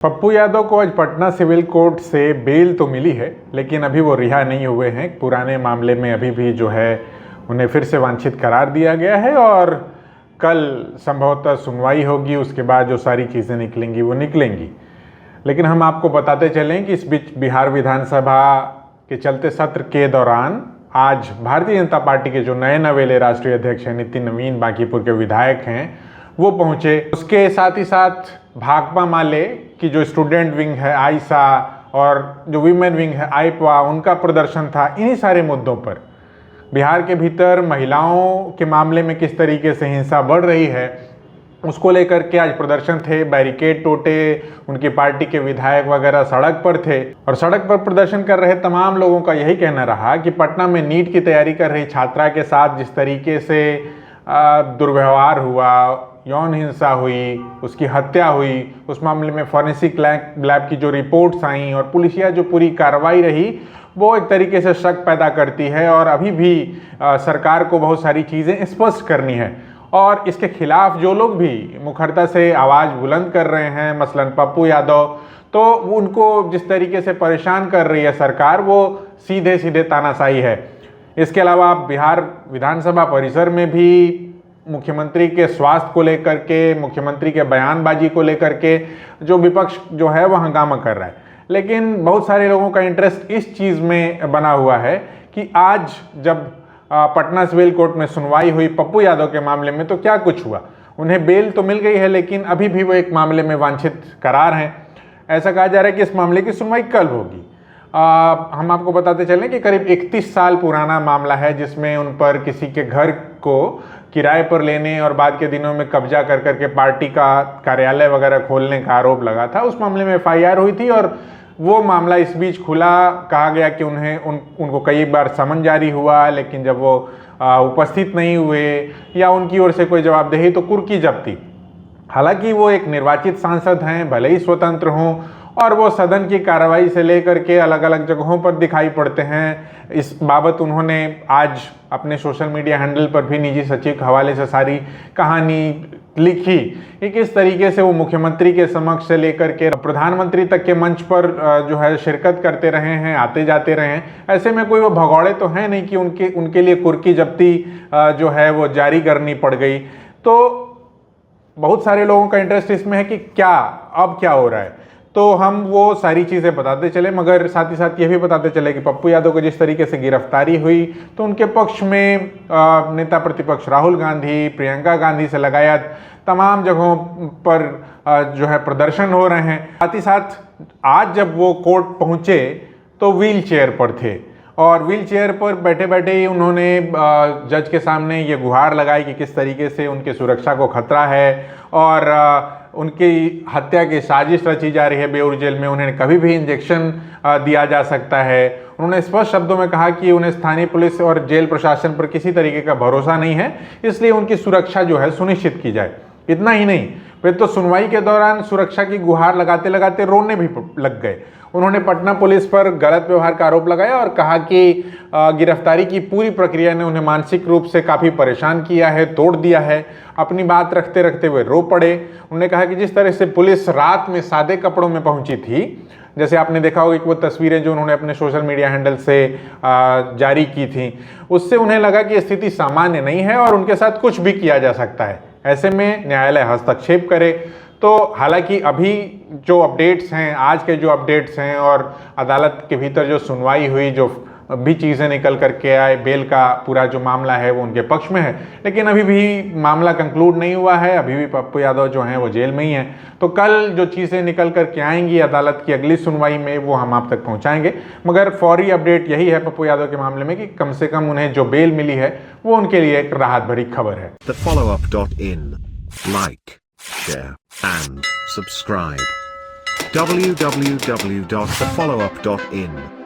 पप्पू यादव को आज Patna civil court से बेल तो मिली है, लेकिन अभी वो रिहा नहीं हुए हैं। पुराने मामले में अभी भी जो है उन्हें फिर से वांछित करार दिया गया है और कल संभवतः सुनवाई होगी। उसके बाद जो सारी चीज़ें निकलेंगी वो निकलेंगी। लेकिन हम आपको बताते चलें कि इस बीच बिहार विधानसभा के चलते सत्र के दौरान आज भारतीय जनता पार्टी के जो नए नवेले राष्ट्रीय अध्यक्ष हैं नितिन नवीन, बांकीपुर के विधायक हैं, वो पहुंचे। उसके साथ ही साथ भाकपा माले की जो स्टूडेंट विंग है आइसा और जो वीमेन विंग है आइपवा, उनका प्रदर्शन था इन्हीं सारे मुद्दों पर। बिहार के भीतर महिलाओं के मामले में किस तरीके से हिंसा बढ़ रही है उसको लेकर के आज प्रदर्शन थे। बैरिकेड टूटे, उनकी पार्टी के विधायक वगैरह सड़क पर थे और सड़क पर प्रदर्शन कर रहे तमाम लोगों का यही कहना रहा कि पटना में नीट की तैयारी कर रही छात्रा के साथ जिस तरीके से दुर्व्यवहार हुआ, यौन हिंसा हुई, उसकी हत्या हुई, उस मामले में फॉरेंसिक लैब की जो रिपोर्ट्स आई और पुलिसिया जो पूरी कार्रवाई रही, वो एक तरीके से शक पैदा करती है और अभी भी सरकार को बहुत सारी चीज़ें स्पष्ट करनी है। और इसके खिलाफ जो लोग भी मुखरता से आवाज़ बुलंद कर रहे हैं, मसलन पप्पू यादव, तो उनको जिस तरीके से परेशान कर रही है सरकार, वो सीधे सीधे तानाशाही है। इसके अलावा बिहार विधानसभा परिसर में भी मुख्यमंत्री के स्वास्थ्य को लेकर के, मुख्यमंत्री के बयानबाजी को लेकर के जो विपक्ष जो है वो हंगामा कर रहा है। लेकिन बहुत सारे लोगों का इंटरेस्ट इस चीज़ में बना हुआ है कि आज जब पटना सिविल कोर्ट में सुनवाई हुई पप्पू यादव के मामले में तो क्या कुछ हुआ। उन्हें बेल तो मिल गई है, लेकिन अभी भी वो एक मामले में वांछित करार हैं। ऐसा कहा जा रहा है कि इस मामले की सुनवाई कल होगी। हम आपको बताते चलें कि करीब 31 साल पुराना मामला है जिसमें उन पर किसी के घर को किराए पर लेने और बाद के दिनों में कब्जा कर करके पार्टी का कार्यालय वगैरह खोलने का आरोप लगा था। उस मामले में FIR हुई थी और वो मामला इस बीच खुला। कहा गया कि उनको कई बार समन जारी हुआ, लेकिन जब वो उपस्थित नहीं हुए या उनकी ओर से कोई जवाबदेही तो कुर्की जब्ती। हालांकि वो एक निर्वाचित सांसद हैं, भले ही स्वतंत्र हों, और वो सदन की कार्रवाई से लेकर के अलग अलग जगहों पर दिखाई पड़ते हैं। इस बाबत उन्होंने आज अपने सोशल मीडिया हैंडल पर भी निजी सचिव के हवाले से सारी कहानी लिखी कि किस तरीके से वो मुख्यमंत्री के समक्ष से लेकर के प्रधानमंत्री तक के मंच पर जो है शिरकत करते रहे हैं, आते जाते रहे हैं। ऐसे में कोई वो भगौड़े तो हैं नहीं कि उनके लिए कुर्की जब्ती जो है वो जारी करनी पड़ गई। तो बहुत सारे लोगों का इंटरेस्ट इसमें है कि अब क्या हो रहा है। तो हम वो सारी चीज़ें बताते चले, मगर साथ ही साथ ये भी बताते चले कि पप्पू यादव को जिस तरीके से गिरफ्तारी हुई तो उनके पक्ष में नेता प्रतिपक्ष राहुल गांधी, प्रियंका गांधी से लगायत तमाम जगहों पर जो है प्रदर्शन हो रहे हैं। साथ ही साथ आज जब वो कोर्ट पहुँचे तो व्हील चेयर पर थे और व्हील चेयर पर बैठे बैठे ही उन्होंने जज के सामने ये गुहार लगाई कि किस तरीके से उनकी सुरक्षा को खतरा है और उनकी हत्या की साजिश रची जा रही है। बेउर जेल में उन्हें कभी भी इंजेक्शन दिया जा सकता है। उन्होंने स्पष्ट शब्दों में कहा कि उन्हें स्थानीय पुलिस और जेल प्रशासन पर किसी तरीके का भरोसा नहीं है, इसलिए उनकी सुरक्षा जो है सुनिश्चित की जाए। इतना ही नहीं, वे तो सुनवाई के दौरान सुरक्षा की गुहार लगाते लगाते रोने भी लग गए। उन्होंने पटना पुलिस पर गलत व्यवहार का आरोप लगाया और कहा कि गिरफ्तारी की पूरी प्रक्रिया ने उन्हें मानसिक रूप से काफ़ी परेशान किया है, तोड़ दिया है। अपनी बात रखते रखते वे रो पड़े। उन्होंने कहा कि जिस तरह से पुलिस रात में सादे कपड़ों में पहुंची थी, जैसे आपने देखा होगा कि वो तस्वीरें जो उन्होंने अपने सोशल मीडिया हैंडल से जारी की थी, उससे उन्हें लगा कि स्थिति सामान्य नहीं है और उनके साथ कुछ भी किया जा सकता है। ऐसे में न्यायालय हस्तक्षेप करे। तो हालांकि अभी जो अपडेट्स हैं, आज के जो अपडेट्स हैं और अदालत के भीतर जो सुनवाई हुई, जो भी चीज़ें निकल करके आए, बेल का पूरा जो मामला है वो उनके पक्ष में है, लेकिन अभी भी मामला कंक्लूड नहीं हुआ है। अभी भी पप्पू यादव जो हैं वो जेल में ही हैं। तो कल जो चीज़ें निकल करके आएंगी अदालत की अगली सुनवाई में, वो हम आप तक पहुंचाएंगे। मगर फौरी अपडेट यही है पप्पू यादव के मामले में कि कम से कम उन्हें जो बेल मिली है वो उनके लिए एक राहत भरी खबर है। TheFollowUp.in. Like, share and subscribe. www.thefollowup.in